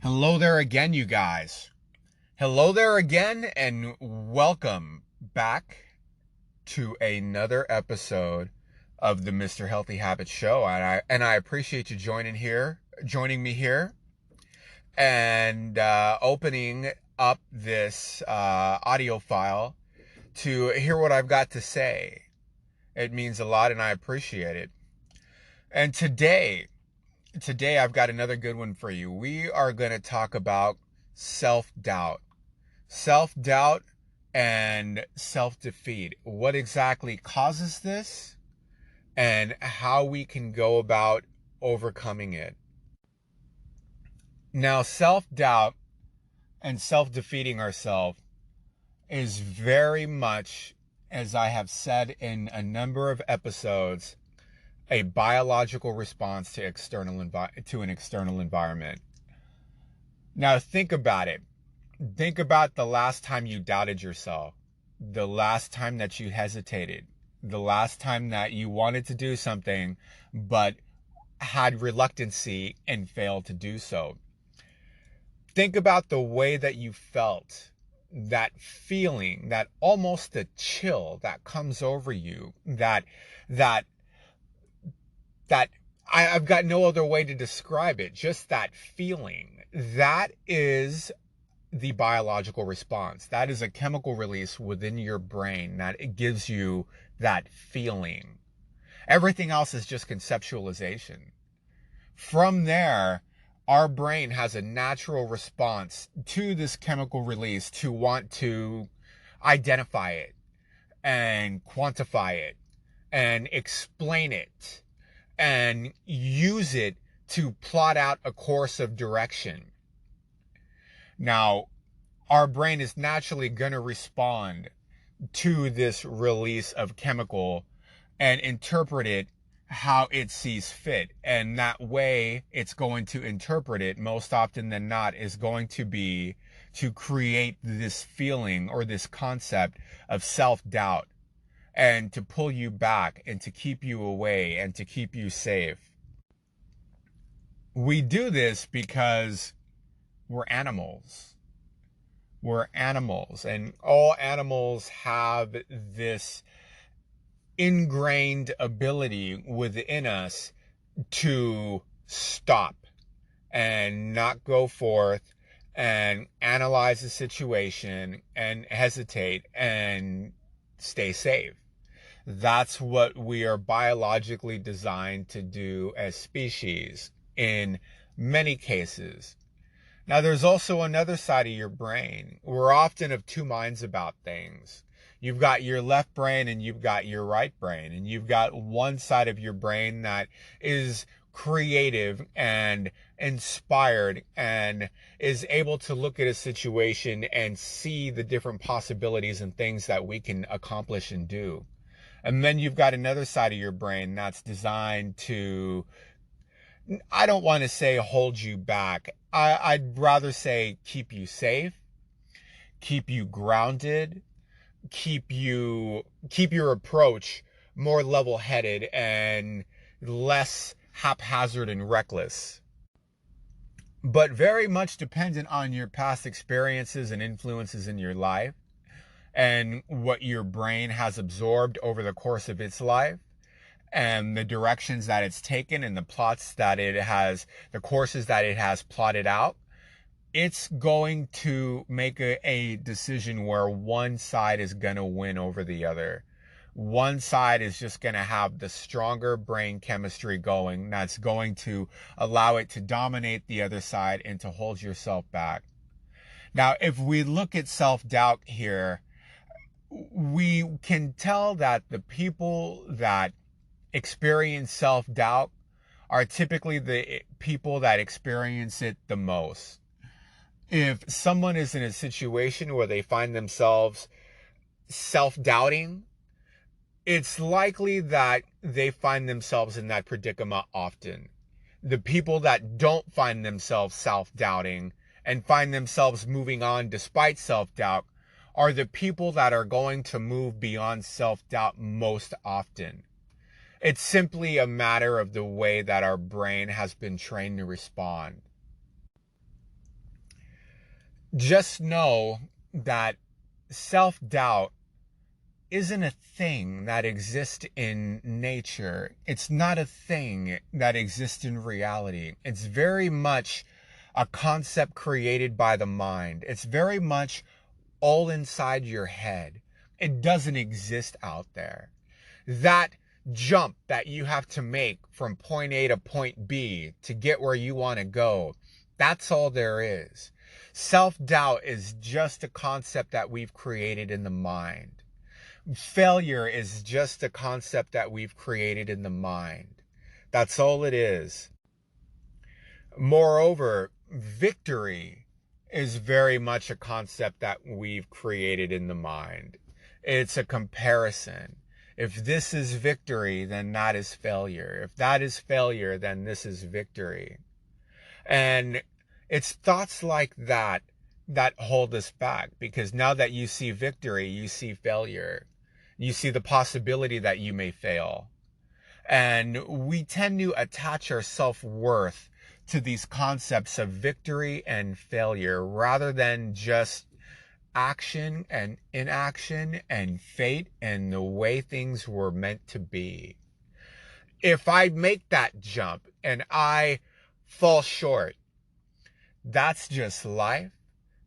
Hello there again, you guys. Hello there again, and welcome back to another episode of the Mr. Healthy Habits Show. And I appreciate you joining me here, and opening up this audio file to hear what I've got to say. It means a lot, and I appreciate it. And today I've got another good one for you. We are going to talk about self-doubt. Self-doubt and self-defeat. What exactly causes this and how we can go about overcoming it. Now, self-doubt and self-defeating ourselves is very much, as I have said in a number of episodes, a biological response to an external environment. Now think about it. Think about the last time you doubted yourself, the last time that you hesitated, the last time that you wanted to do something but had reluctancy and failed to do so. Think about the way that you felt, that feeling, that almost a chill that comes over you, that I've got no other way to describe it. Just that feeling. That is the biological response. That is a chemical release within your brain that it gives you that feeling. Everything else is just conceptualization. From there, our brain has a natural response to this chemical release to want to identify it and quantify it and explain it and use it to plot out a course of direction. Now, our brain is naturally going to respond to this release of chemical and interpret it how it sees fit. And that way it's going to interpret it, most often than not, is going to be to create this feeling or this concept of self-doubt, and to pull you back and to keep you away and to keep you safe. We do this because we're animals. We're animals, and all animals have this ingrained ability within us to stop and not go forth and analyze the situation and hesitate and stay safe. That's what we are biologically designed to do as species in many cases. Now, there's also another side of your brain. We're often of two minds about things. You've got your left brain and you've got your right brain. And you've got one side of your brain that is creative and inspired and is able to look at a situation and see the different possibilities and things that we can accomplish and do. And then you've got another side of your brain that's designed to, I don't want to say hold you back. I'd rather say keep you safe, keep you grounded, keep your approach more level-headed and less haphazard and reckless. But very much dependent on your past experiences and influences in your life, and what your brain has absorbed over the course of its life, and the directions that it's taken and the courses that it has plotted out. It's going to make a decision where one side is going to win over the other. One side is just going to have the stronger brain chemistry going. That's going to allow it to dominate the other side and to hold yourself back. Now, if we look at self-doubt here, we can tell that the people that experience self-doubt are typically the people that experience it the most. If someone is in a situation where they find themselves self-doubting, it's likely that they find themselves in that predicament often. The people that don't find themselves self-doubting and find themselves moving on despite self-doubt are the people that are going to move beyond self-doubt most often. It's simply a matter of the way that our brain has been trained to respond. Just know that self-doubt isn't a thing that exists in nature. It's not a thing that exists in reality. It's very much a concept created by the mind. It's very much all inside your head. It doesn't exist out there. That jump that you have to make from point A to point B to get where you want to go, that's all there is. Self-doubt is just a concept that we've created in the mind. Failure is just a concept that we've created in the mind. That's all it is. Moreover, victory is very much a concept that we've created in the mind. It's a comparison. If this is victory, then that is failure. If that is failure, then this is victory. And it's thoughts like that that hold us back, because now that you see victory, you see failure. You see the possibility that you may fail. And we tend to attach our self-worth to these concepts of victory and failure rather than just action and inaction and fate and the way things were meant to be. If I make that jump and I fall short, that's just life.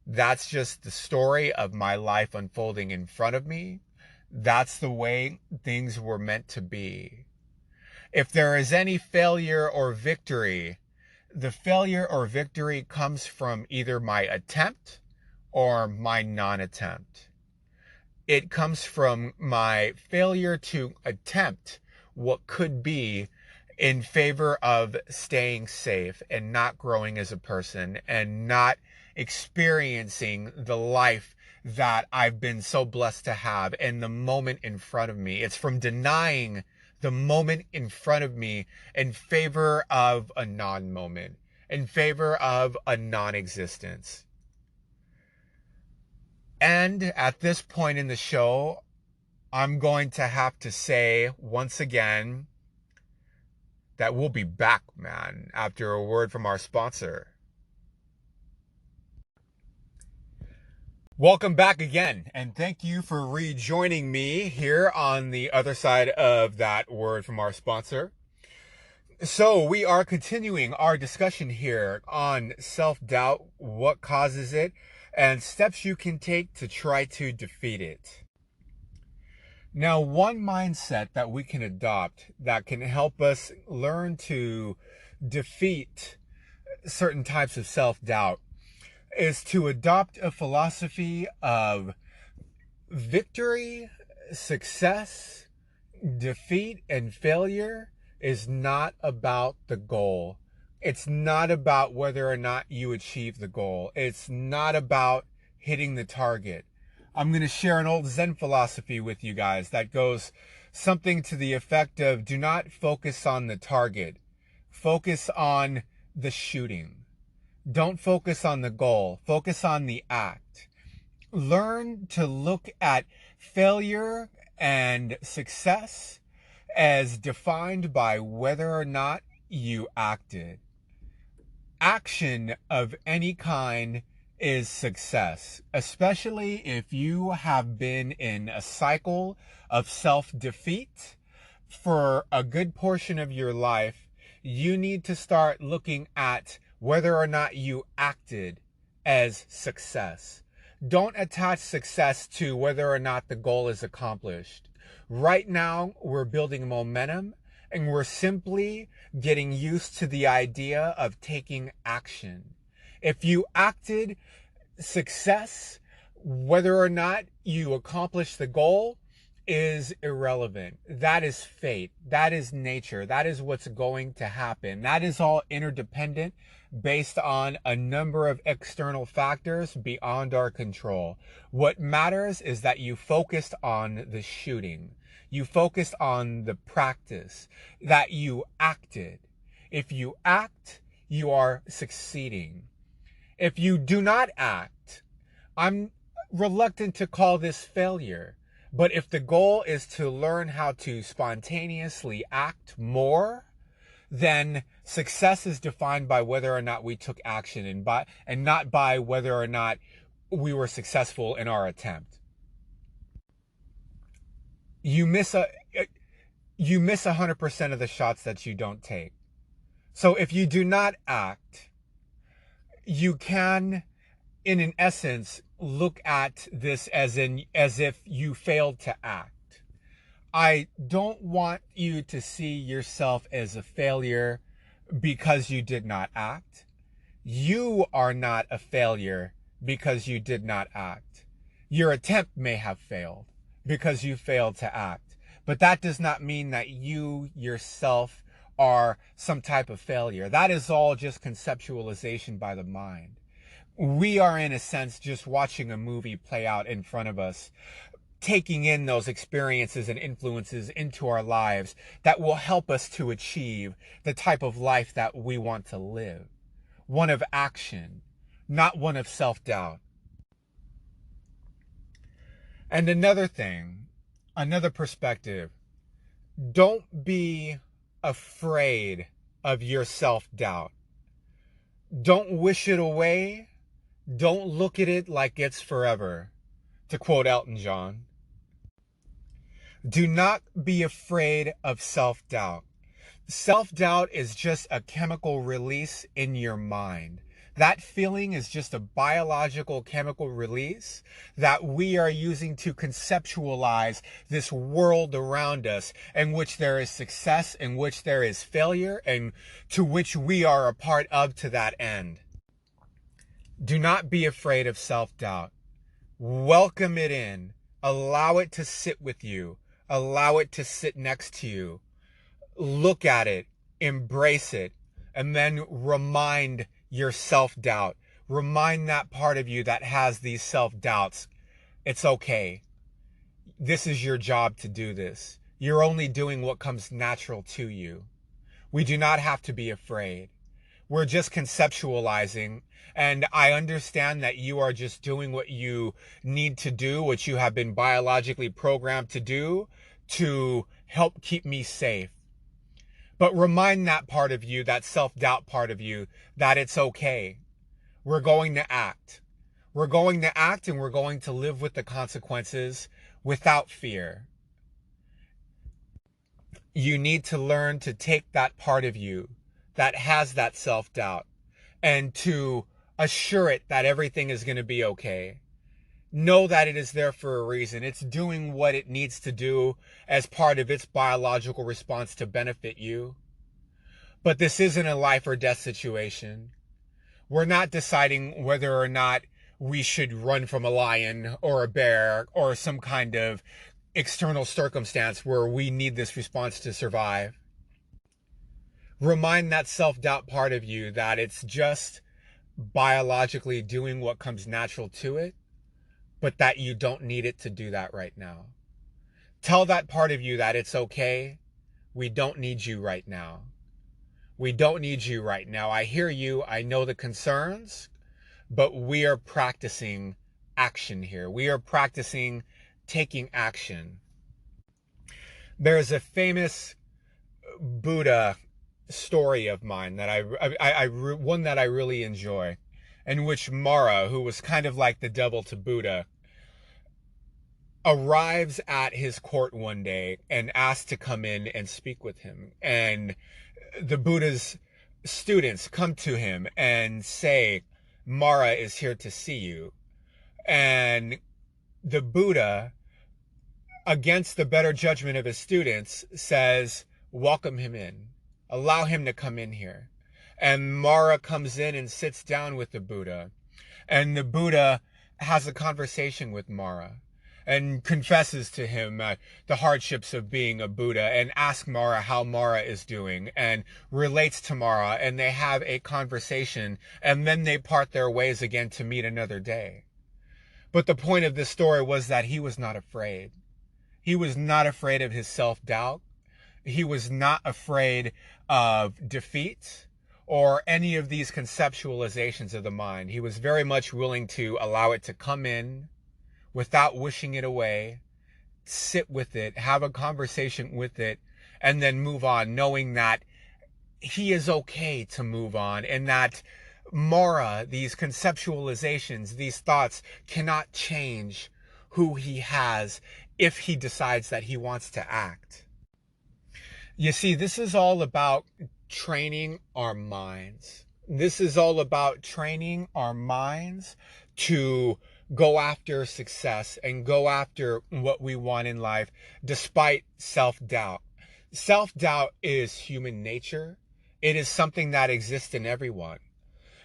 That's just the story of my life unfolding in front of me. That's the way things were meant to be. If there is any failure or victory, the failure or victory comes from either my attempt or my non-attempt. It comes from my failure to attempt what could be in favor of staying safe and not growing as a person and not experiencing the life that I've been so blessed to have in the moment in front of me. It's from denying the moment in front of me in favor of a non-moment, in favor of a non-existence. And at this point in the show, I'm going to have to say once again that we'll be back, man, after a word from our sponsor. Welcome back again, and thank you for rejoining me here on the other side of that word from our sponsor. So we are continuing our discussion here on self-doubt, what causes it, and steps you can take to try to defeat it. Now, one mindset that we can adopt that can help us learn to defeat certain types of self-doubt is to adopt a philosophy of victory, success, defeat, and failure is not about the goal. It's not about whether or not you achieve the goal. It's not about hitting the target. I'm going to share an old Zen philosophy with you guys that goes something to the effect of do not focus on the target. Focus on the shooting. Don't focus on the goal. Focus on the act. Learn to look at failure and success as defined by whether or not you acted. Action of any kind is success, especially if you have been in a cycle of self-defeat for a good portion of your life. You need to start looking at whether or not you acted as success. Don't attach success to whether or not the goal is accomplished. Right now, we're building momentum and we're simply getting used to the idea of taking action. If you acted, success, whether or not you accomplish the goal, is irrelevant. That is fate. That is nature. That is what's going to happen. That is all interdependent based on a number of external factors beyond our control. What matters is that you focused on the shooting. You focused on the practice, that you acted. If you act, you are succeeding. If you do not act, I'm reluctant to call this failure. But if the goal is to learn how to spontaneously act more, then success is defined by whether or not we took action and not by whether or not we were successful in our attempt. You miss 100% of the shots that you don't take. So if you do not act, you can, in an essence, look at this as if you failed to act. I don't want you to see yourself as a failure because you did not act. You are not a failure because you did not act. Your attempt may have failed because you failed to act. But that does not mean that you yourself are some type of failure. That is all just conceptualization by the mind. We are, in a sense, just watching a movie play out in front of us, taking in those experiences and influences into our lives that will help us to achieve the type of life that we want to live. One of action, not one of self-doubt. And another thing, another perspective, don't be afraid of your self-doubt. Don't wish it away. Don't look at it like it's forever, to quote Elton John. Do not be afraid of self-doubt. Self-doubt is just a chemical release in your mind. That feeling is just a biological chemical release that we are using to conceptualize this world around us, in which there is success, in which there is failure, and to which we are a part of to that end. Do not be afraid of self-doubt. Welcome it in. Allow it to sit with you. Allow it to sit next to you. Look at it, embrace it, and then remind your self-doubt. Remind that part of you that has these self-doubts. It's okay. This is your job to do this. You're only doing what comes natural to you. We do not have to be afraid. We're just conceptualizing, and I understand that you are just doing what you need to do, what you have been biologically programmed to do to help keep me safe. But remind that part of you, that self-doubt part of you, that it's okay. We're going to act. We're going to act, and we're going to live with the consequences without fear. You need to learn to take that part of you that has that self-doubt and to assure it that everything is going to be okay. Know that it is there for a reason. It's doing what it needs to do as part of its biological response to benefit you. But this isn't a life or death situation. We're not deciding whether or not we should run from a lion or a bear or some kind of external circumstance where we need this response to survive. Remind that self-doubt part of you that it's just biologically doing what comes natural to it, but that you don't need it to do that right now. Tell that part of you that it's okay. We don't need you right now. We don't need you right now. I hear you. I know the concerns, but we are practicing action here. We are practicing taking action. There's a famous Buddha story of mine that one that I really enjoy, in which Mara, who was kind of like the devil to Buddha, arrives at his court one day and asks to come in and speak with him. And the Buddha's students come to him and say, Mara is here to see you. And the Buddha, against the better judgment of his students, says, welcome him in. Allow him to come in here. And Mara comes in and sits down with the Buddha. And the Buddha has a conversation with Mara and confesses to him the hardships of being a Buddha, and asks Mara how Mara is doing, and relates to Mara, and they have a conversation, and then they part their ways again to meet another day. But the point of this story was that he was not afraid. He was not afraid of his self-doubt. He was not afraid of defeat or any of these conceptualizations of the mind. He was very much willing to allow it to come in without wishing it away, sit with it, have a conversation with it, and then move on, knowing that he is okay to move on, and that mora, these conceptualizations, these thoughts cannot change who he has if he decides that he wants to act. You see, this is all about training our minds. This is all about training our minds to go after success and go after what we want in life despite self-doubt. Self-doubt is human nature. It is something that exists in everyone.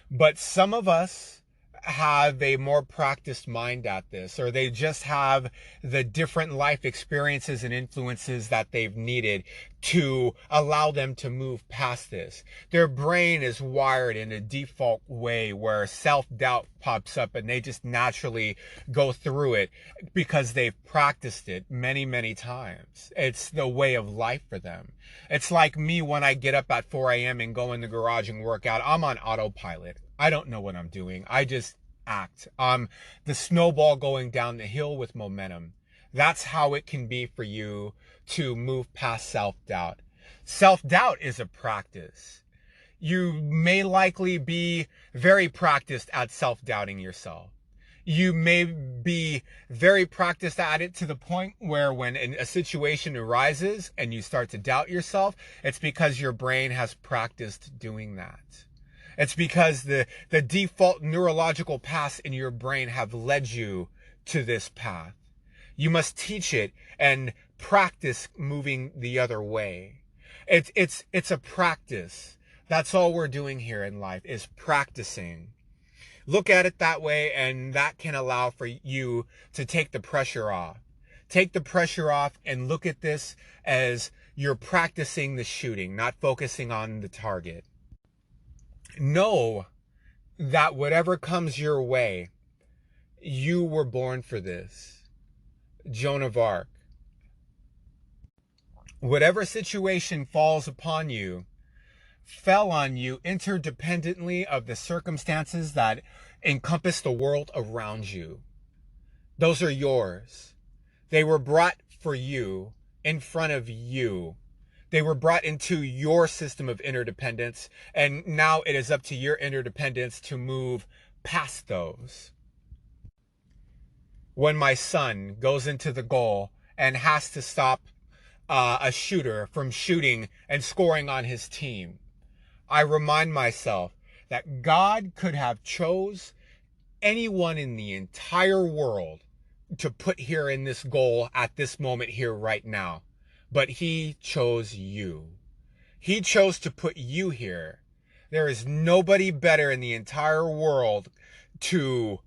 But some of us have a more practiced mind at this, or they just have the different life experiences and influences that they've needed to allow them to move past this. Their brain is wired in a default way where self-doubt pops up and they just naturally go through it because they've practiced it many, many times. It's the way of life for them. It's like me when I get up at 4 a.m. and go in the garage and work out. I'm on autopilot. I don't know what I'm doing. I just act. The snowball going down the hill with momentum. That's how it can be for you to move past self-doubt. Self-doubt is a practice. You may likely be very practiced at self-doubting yourself. You may be very practiced at it to the point where when a situation arises and you start to doubt yourself, it's because your brain has practiced doing that. It's because the default neurological paths in your brain have led you to this path. You must teach it and practice moving the other way. It's a practice. That's all we're doing here in life is practicing. Look at it that way, and that can allow for you to take the pressure off. Take the pressure off and look at this as you're practicing the shooting, not focusing on the target. Know that whatever comes your way, you were born for this. Joan of Arc. Whatever situation falls upon you, fell on you interdependently of the circumstances that encompass the world around you. Those are yours. They were brought for you, in front of you. They were brought into your system of interdependence, and now it is up to your interdependence to move past those. When my son goes into the goal and has to stop a shooter from shooting and scoring on his team, I remind myself that God could have chose anyone in the entire world to put here in this goal at this moment here right now. But he chose you. He chose to put you here. There is nobody better in the entire world to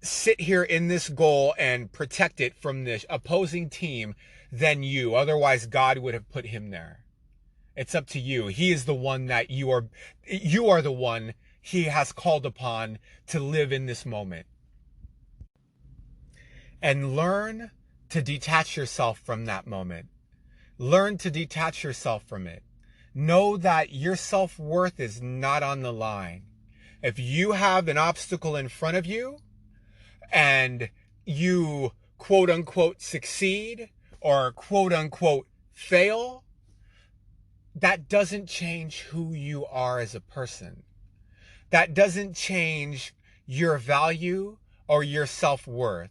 sit here in this goal and protect it from the opposing team than you. Otherwise, God would have put him there. It's up to you. He is the one that you are the one he has called upon to live in this moment. And learn to detach yourself from that moment. Learn to detach yourself from it. Know that your self-worth is not on the line. If you have an obstacle in front of you and you quote unquote succeed or quote unquote fail, that doesn't change who you are as a person. That doesn't change your value or your self-worth.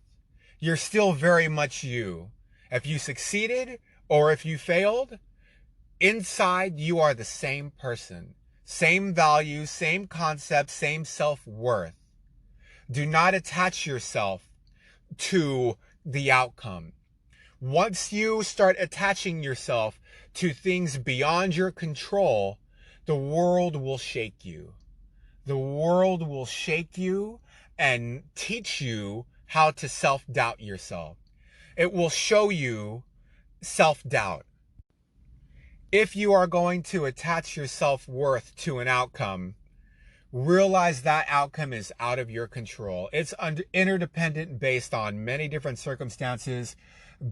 You're still very much you. If you succeeded or if you failed, inside you are the same person. Same values, same concepts, same self-worth. Do not attach yourself to the outcome. Once you start attaching yourself to things beyond your control, the world will shake you. The world will shake you and teach you how to self-doubt yourself. It will show you self-doubt. If you are going to attach your self-worth to an outcome, realize that outcome is out of your control. It's interdependent based on many different circumstances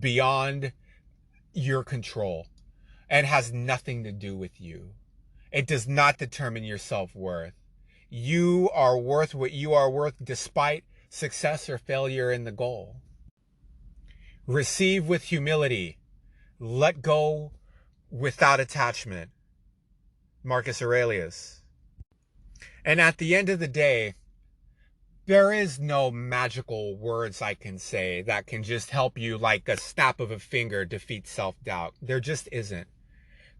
beyond your control and has nothing to do with you. It does not determine your self-worth. You are worth what you are worth despite success or failure in the goal. Receive with humility. Let go without attachment. Marcus Aurelius. And at the end of the day, there is no magical words I can say that can just help you like a snap of a finger defeat self-doubt. There just isn't.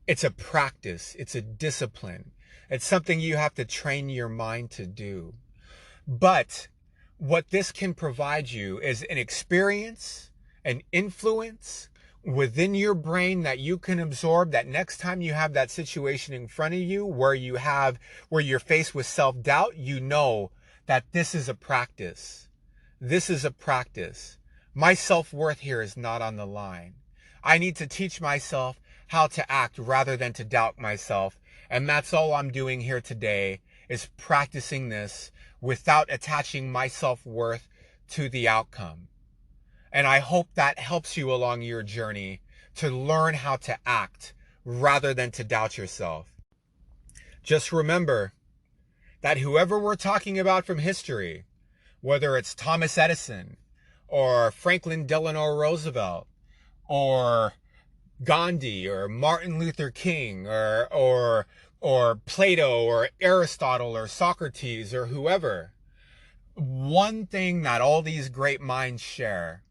It's a practice. It's a discipline. It's something you have to train your mind to do. But what this can provide you is an experience, an influence within your brain that you can absorb, that next time you have that situation in front of you where you're faced with self-doubt, you know that this is a practice. This is a practice. My self-worth here is not on the line. I need to teach myself how to act rather than to doubt myself. And that's all I'm doing here today, is practicing this without attaching my self-worth to the outcome. And I hope that helps you along your journey to learn how to act rather than to doubt yourself. Just remember that whoever we're talking about from history, whether it's Thomas Edison or Franklin Delano Roosevelt or Gandhi or Martin Luther King or Plato or Aristotle or Socrates or whoever, one thing that all these great minds share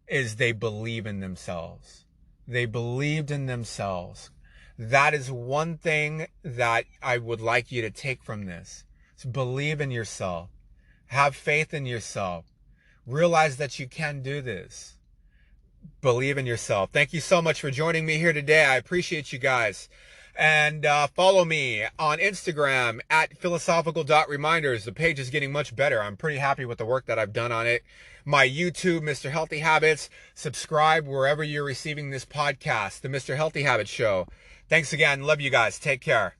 is they believe in themselves. They believed in themselves. That is one thing that I would like you to take from this. So believe in yourself. Have faith in yourself. Realize that you can do this. Believe in yourself. Thank you so much for joining me here today. I appreciate you guys. And follow me on Instagram at philosophical.reminders. The page is getting much better. I'm pretty happy with the work that I've done on it. My YouTube, Mr. Healthy Habits. Subscribe wherever you're receiving this podcast, the Mr. Healthy Habits Show. Thanks again. Love you guys. Take care.